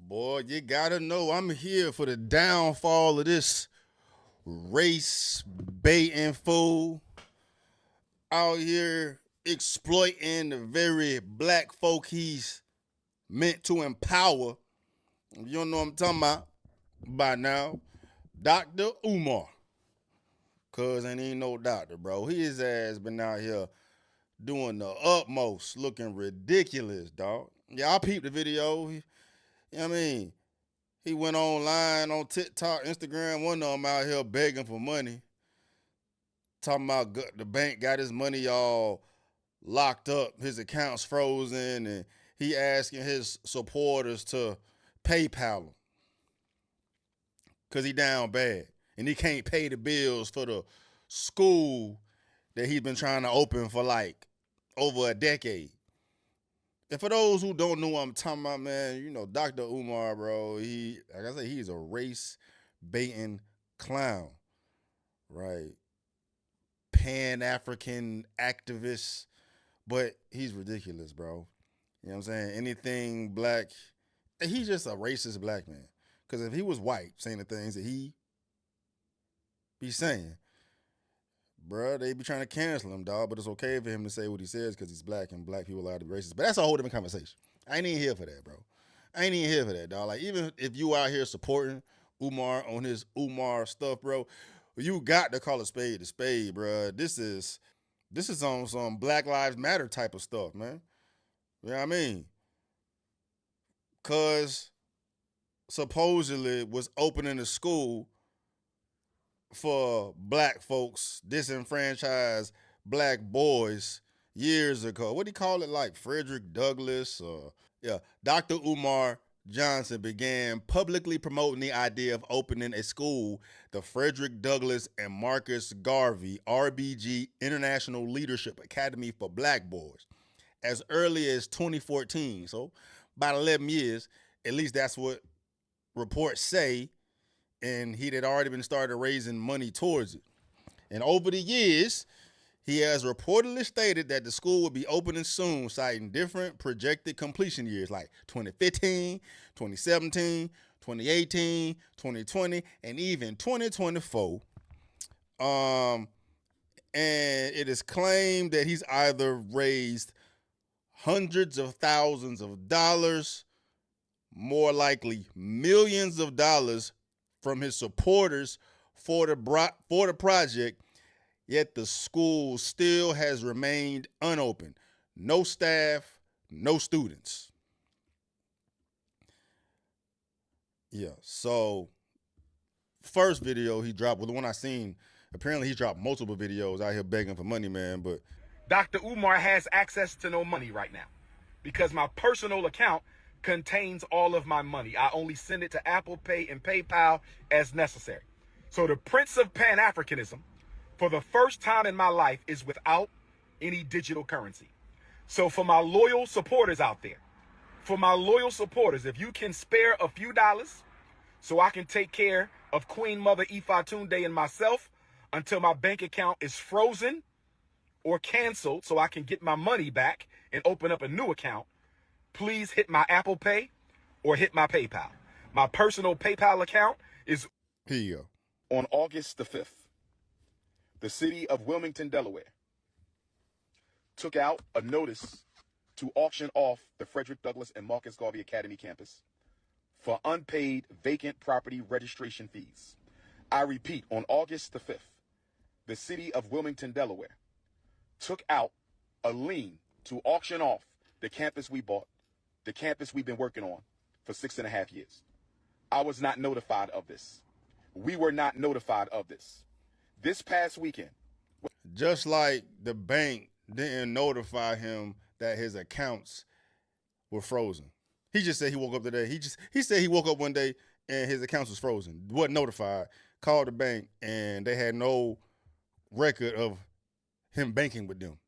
Boy, you gotta know I'm here for the downfall of this race baiting fool out here exploiting the very black folk he's meant to empower. You don't know what I'm talking about by now. Dr. Umar. Cuz ain't no doctor, bro. His ass been out here doing the utmost, looking ridiculous, dog. Yeah, I peeped the video. You know what I mean? He went online on TikTok, Instagram. One of them out here begging for money, talking about the bank got his money all locked up, his accounts frozen, and he asking his supporters to PayPal him because he down bad and he can't pay the bills for the school that he's been trying to open for like over a decade. And for those who don't know what I'm talking about, man, you know, Dr. Umar, bro, like I said, he's a race baiting clown, right? Pan African activist, but he's ridiculous, bro. You know what I'm saying? Anything black, he's just a racist black man. Because if he was white, saying the things that he be saying, bro, they be trying to cancel him, dog. But it's okay for him to say what he says because he's black and black people are allowed to be racist. But that's a whole different conversation. I ain't even here for that, bro. I ain't even here for that, dog. Like, even if you out here supporting Umar on his Umar stuff, bro, you got to call a spade, bro. This is on some Black Lives Matter type of stuff, man. You know what I mean? Cause supposedly was opening a school for black folks, disenfranchised black boys years ago. What do you call it? Like Frederick Douglass or yeah, Dr. Umar Johnson began publicly promoting the idea of opening a school, the Frederick Douglass and Marcus Garvey RBG International Leadership Academy for Black Boys, as early as 2014. So about 11 years, at least that's what reports say. And he had already been started raising money towards it. And over the years, he has reportedly stated that the school will be opening soon, citing different projected completion years like 2015, 2017, 2018, 2020, and even 2024. Um, and it is claimed that he's either raised hundreds of thousands of dollars, more likely millions of dollars from his supporters for the project, yet the school still has remained unopened. No staff, no students. Yeah, so first video he dropped was the one I seen. Apparently he dropped multiple videos out here begging for money, man, but Dr. Umar has access to no money right now because my personal account contains all of my money. I only send it to Apple Pay and PayPal as necessary. So the Prince of Pan-Africanism, for the first time in my life, is without any digital currency. So for my loyal supporters out there, if you can spare a few dollars so I can take care of Queen Mother Ifatunde and myself until my bank account is frozen or canceled so I can get my money back and open up a new account, please hit my Apple Pay or hit my PayPal. My personal PayPal account is here you go. On August the 5th, the city of Wilmington, Delaware, took out a notice to auction off the Frederick Douglass and Marcus Garvey Academy campus for unpaid vacant property registration fees. I repeat, on August the 5th, the city of Wilmington, Delaware, took out a lien to auction off the campus we bought, the campus we've been working on for 6.5 years. I was not notified of this. We were not notified of this. This past weekend. Just like the bank didn't notify him that his accounts were frozen. He just said he woke up today. He said he woke up one day and his accounts was frozen. Wasn't notified. Called the bank and they had no record of him banking with them.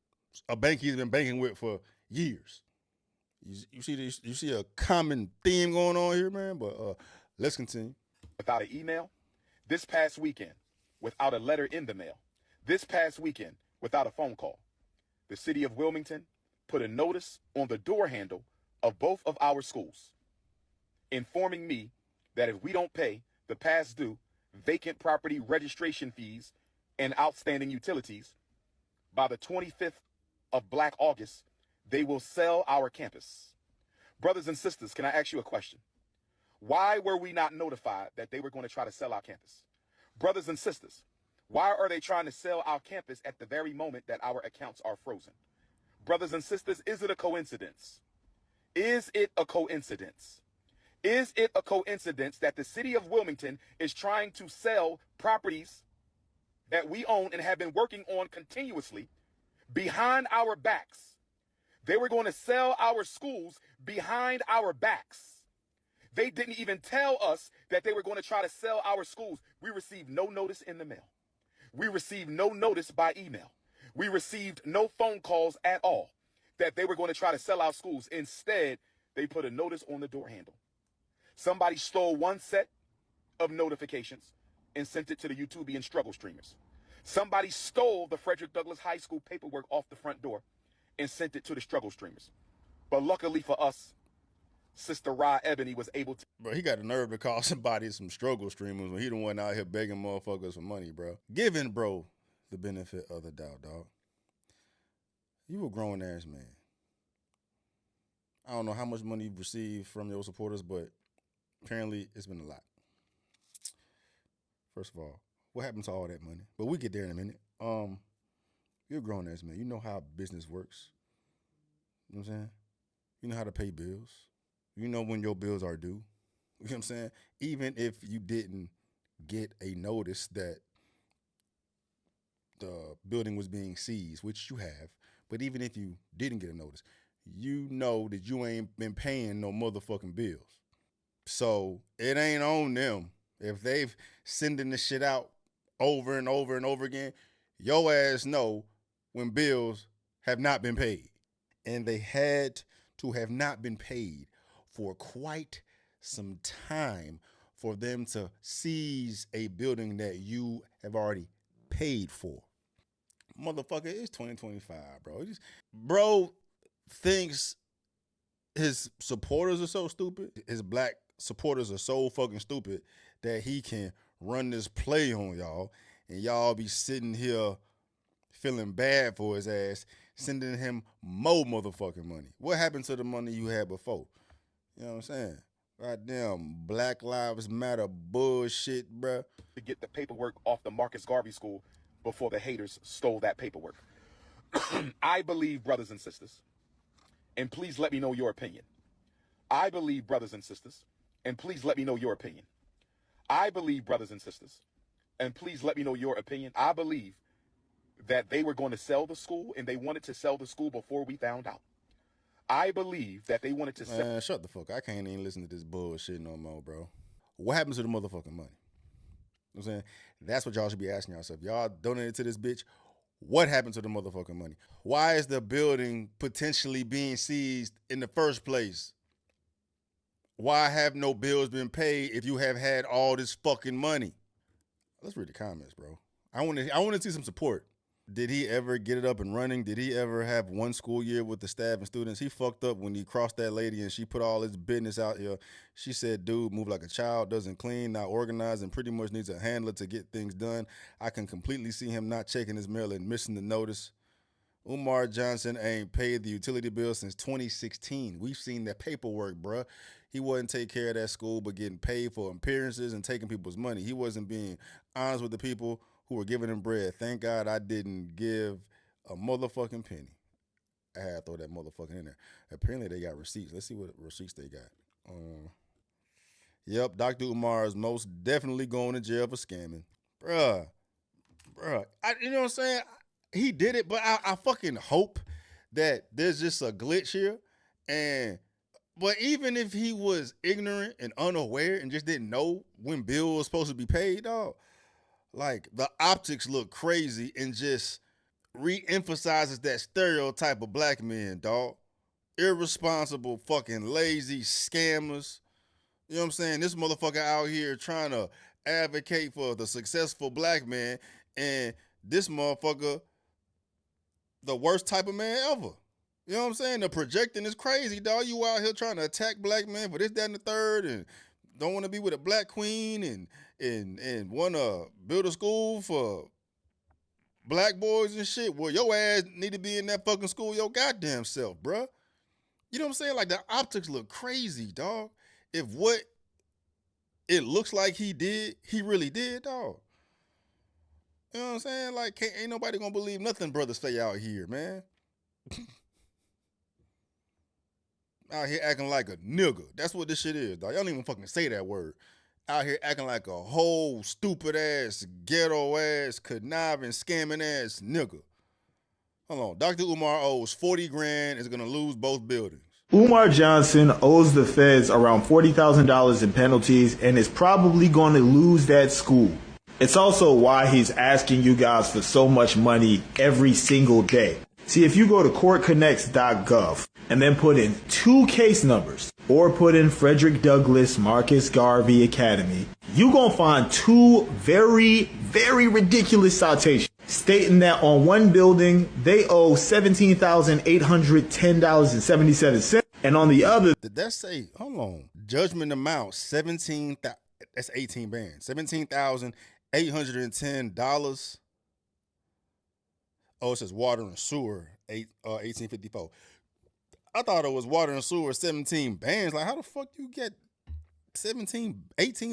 A bank he's been banking with for years. You see this? You see a common theme going on here, man. But let's continue. Without an email, this past weekend, without a letter in the mail, this past weekend, without a phone call, the city of Wilmington put a notice on the door handle of both of our schools informing me that if we don't pay the past due, vacant property registration fees, and outstanding utilities by the 25th of Black August, they will sell our campus. Brothers and sisters, can I ask you a question? Why were we not notified that they were going to try to sell our campus? Brothers and sisters, why are they trying to sell our campus at the very moment that our accounts are frozen? Brothers and sisters, is it a coincidence? Is it a coincidence? Is it a coincidence that the city of Wilmington is trying to sell properties that we own and have been working on continuously behind our backs? They were going to sell our schools behind our backs. They didn't even tell us that they were going to try to sell our schools. We received no notice in the mail. We received no notice by email. We received no phone calls at all that they were going to try to sell our schools. Instead, they put a notice on the door handle. Somebody stole one set of notifications and sent it to the YouTubian struggle streamers. Somebody stole the Frederick Douglass High School paperwork off the front door and sent it to the struggle streamers. But luckily for us, Sister Ra Ebony was able to. Bro, he got the nerve to call somebody some struggle streamers when he the one out here begging motherfuckers for money, bro. Giving, bro, the benefit of the doubt, dog. You a grown ass man. I don't know how much money you've received from your supporters, but apparently it's been a lot. First of all, what happened to all that money? But we get there in a minute. You're a grown ass man. You know how business works. You know what I'm saying? You know how to pay bills. You know when your bills are due. You know what I'm saying? Even if you didn't get a notice that the building was being seized, which you have, but even if you didn't get a notice, you know that you ain't been paying no motherfucking bills. So it ain't on them. If they've sending this shit out over and over and over again, your ass know when bills have not been paid. And they had to have not been paid for quite some time for them to seize a building that you have already paid for. Motherfucker, it's 2025, bro. Bro thinks his supporters are so stupid. His black supporters are so fucking stupid that he can run this play on y'all and y'all be sitting here feeling bad for his ass, sending him more motherfucking money. What happened to the money you had before? You know what I'm saying? Goddamn Black Lives Matter bullshit, bruh. To get the paperwork off the Marcus Garvey School before the haters stole that paperwork. I believe, brothers and sisters, and please let me know your opinion. I believe, brothers and sisters, and please let me know your opinion. I believe, brothers and sisters, and please let me know your opinion. I believe that they were going to sell the school, and they wanted to sell the school before we found out. I believe that they wanted to sell. Man, shut the fuck. I can't even listen to this bullshit no more, bro. What happens to the motherfucking money? You know what I'm saying? That's what y'all should be asking yourself. Y'all donated to this bitch. What happened to the motherfucking money? Why is the building potentially being seized in the first place? Why have no bills been paid if you have had all this fucking money? Let's read the comments, bro. I want to see some support. Did he ever get it up and running? Did he ever have one school year with the staff and students? He fucked up when he crossed that lady and she put all his business out here. She said, dude, move like a child, doesn't clean, not organized, and pretty much needs a handler to get things done. I can completely see him not checking his mail and missing the notice. Umar Johnson ain't paid the utility bill since 2016. We've seen that paperwork, bruh. He wasn't taking care of that school but getting paid for appearances and taking people's money. He wasn't being honest with the people who were giving him bread. Thank God I didn't give a motherfucking penny. I had to throw that motherfucking in there. Apparently they got receipts. Let's see what receipts they got. Yep, Dr. Umar is most definitely going to jail for scamming. Bruh. You know what I'm saying? He did it, but I fucking hope that there's just a glitch here. But even if he was ignorant and unaware and just didn't know when bill was supposed to be paid, dog, like the optics look crazy and just re-emphasizes that stereotype of black men, dog. Irresponsible, fucking lazy scammers. You know what I'm saying? This motherfucker out here trying to advocate for the successful black man, and this motherfucker, the worst type of man ever. You know what I'm saying? The projecting is crazy, dog. You out here trying to attack black men for this, that, and the third, and don't want to be with a black queen, and want to build a school for black boys and shit. Well, your ass need to be in that fucking school your goddamn self, bruh. You know what I'm saying? Like, the optics look crazy, dog. If what it looks like he did, he really did, dog. You know what I'm saying? Like, ain't nobody gonna believe nothing brothers say out here, man. Out here acting like a nigga. That's what this shit is, dog. Y'all don't even fucking say that word. Out here acting like a whole stupid ass, ghetto ass, conniving, scamming ass nigga. Hold on. Dr. Umar owes 40 grand, is gonna lose both buildings. Umar Johnson owes the feds around $40,000 in penalties and is probably going to lose that school. It's also why he's asking you guys for so much money every single day. See, if you go to courtconnects.gov and then put in 2 case numbers or put in Frederick Douglass Marcus Garvey Academy, you're going to find 2 very, very ridiculous citations stating that on one building they owe $17,810.77, and on the other, Did that say, hold on, judgment amount, 17,000, that's 18 bands, $17,810. Oh, it says water and sewer, 1854. I thought it was water and sewer, 17 bands. Like, how the fuck you get 18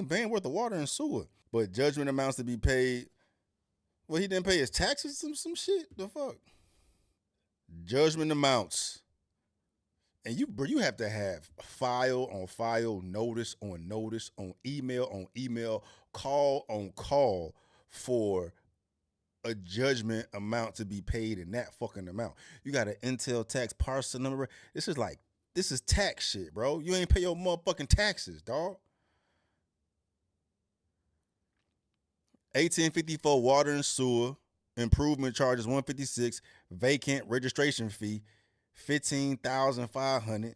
band worth of water and sewer? But judgment amounts to be paid. Well, he didn't pay his taxes, some shit. The fuck? Judgment amounts. And you have to have file on file, notice on notice, on email, call on call for a judgment amount to be paid in that fucking amount. You got an Intel tax parcel number. This is tax shit, bro. You ain't pay your motherfucking taxes, dog. 1854 water and sewer, improvement charges 156, vacant registration fee $15,500.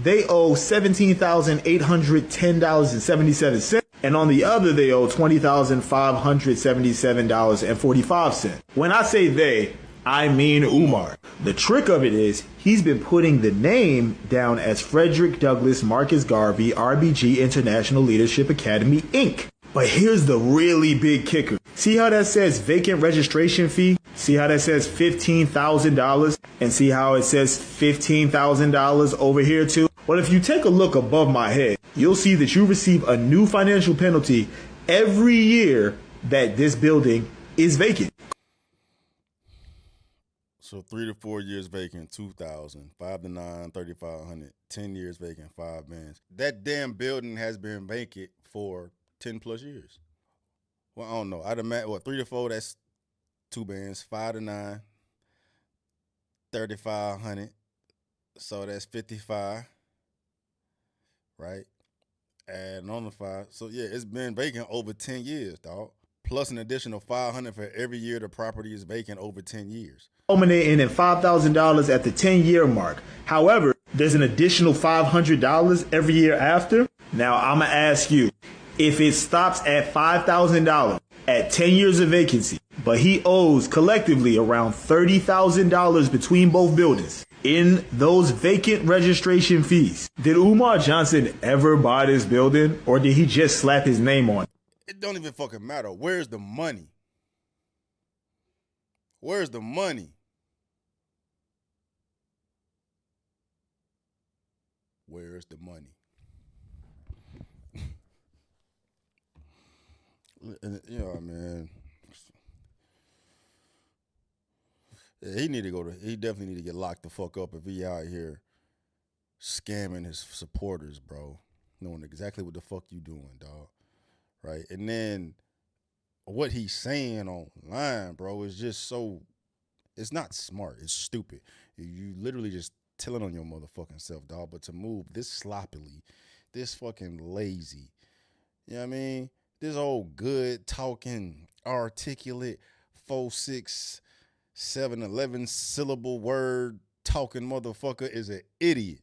they owe $17,810.77, and on the other they owe $20,577.45. When I say they, I mean Umar. The trick of it is he's been putting the name down as Frederick Douglass Marcus Garvey RBG International Leadership Academy Inc. But here's the really big kicker. See how that says vacant registration fee? See how that says $15,000? And see how it says $15,000 over here too? Well, if you take a look above my head, you'll see that you receive a new financial penalty every year that this building is vacant. So 3 to 4 years vacant, 2,000, 5 to 9, 3,500, 10 years vacant, 5 bands. That damn building has been vacant for 10 plus years. Well, I don't know. I'd imagine, 3 to 4, that's 2 bands, 5 to 9, 3,500. So that's 55, right? And on the 5. So yeah, it's been vacant over 10 years, dog. Plus an additional $500 for every year the property is vacant over 10 years. Culminating in $5,000 at the 10-year mark. However, there's an additional $500 every year after. Now, I'm going to ask you, if it stops at $5,000 at 10 years of vacancy, but he owes collectively around $30,000 between both buildings in those vacant registration fees, did Umar Johnson ever buy this building, or did he just slap his name on it? It don't even fucking matter. Where's the money? Where's the money? Where's the money? You know, man. Yeah, he definitely need to get locked the fuck up if he out here scamming his supporters, bro. Knowing exactly what the fuck you doing, dog. Right? And then what he's saying online, bro, is just so, it's not smart. It's stupid. You literally just telling on your motherfucking self, dog. But to move this sloppily, this fucking lazy, you know what I mean? This old good talking, articulate, 4, 6, 7, 11 syllable word talking motherfucker is an idiot.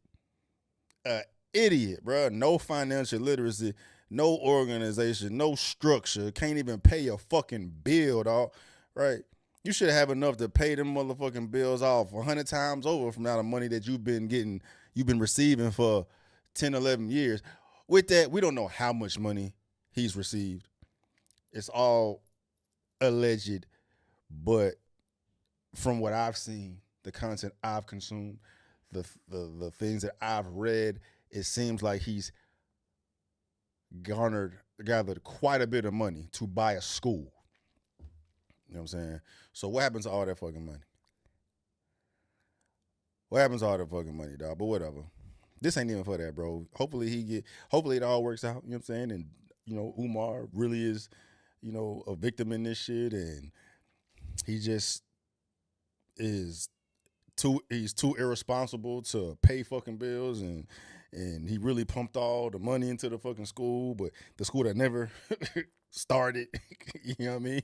An idiot, bro. No financial literacy, no organization, no structure. Can't even pay a fucking bill, dog. Right? You should have enough to pay them motherfucking bills off 100 times over from now the money that you've been receiving for 10, 11 years. With that, we don't know how much money he's received. It's all alleged, but from what I've seen, the content I've consumed, the things that I've read, it seems like he's gathered quite a bit of money to buy a school. You know what I'm saying? So what happens to all that fucking money? What happens to all that fucking money, dog? But whatever. This ain't even for that, bro. Hopefully it all works out, you know what I'm saying? And, you know, Umar really is, you know, a victim in this shit, and he just is he's too irresponsible to pay fucking bills, and he really pumped all the money into the fucking school, but the school that never started, you know what I mean?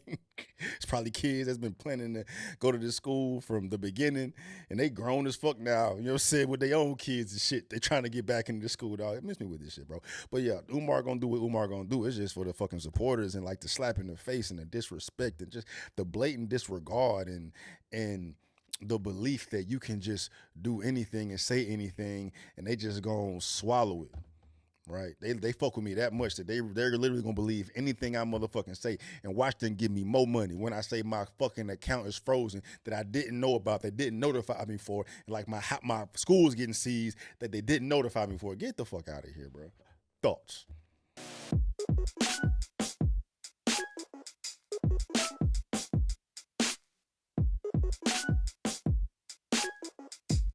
It's probably kids that's been planning to go to this school from the beginning, and they grown as fuck now, you know what I'm saying, with their own kids and shit. They trying to get back into the school, dog. It miss me with this shit, bro. But yeah, Umar gonna do what Umar gonna do. It's just for the fucking supporters, and like the slap in the face and the disrespect and just the blatant disregard and the belief that you can just do anything and say anything and they just gonna swallow it, right? They fuck with me that much that they're literally gonna believe anything I motherfucking say and watch them give me more money when I say my fucking account is frozen that I didn't know about, they didn't notify me for, and like my school's getting seized that they didn't notify me for. Get the fuck out of here, bro. Thoughts?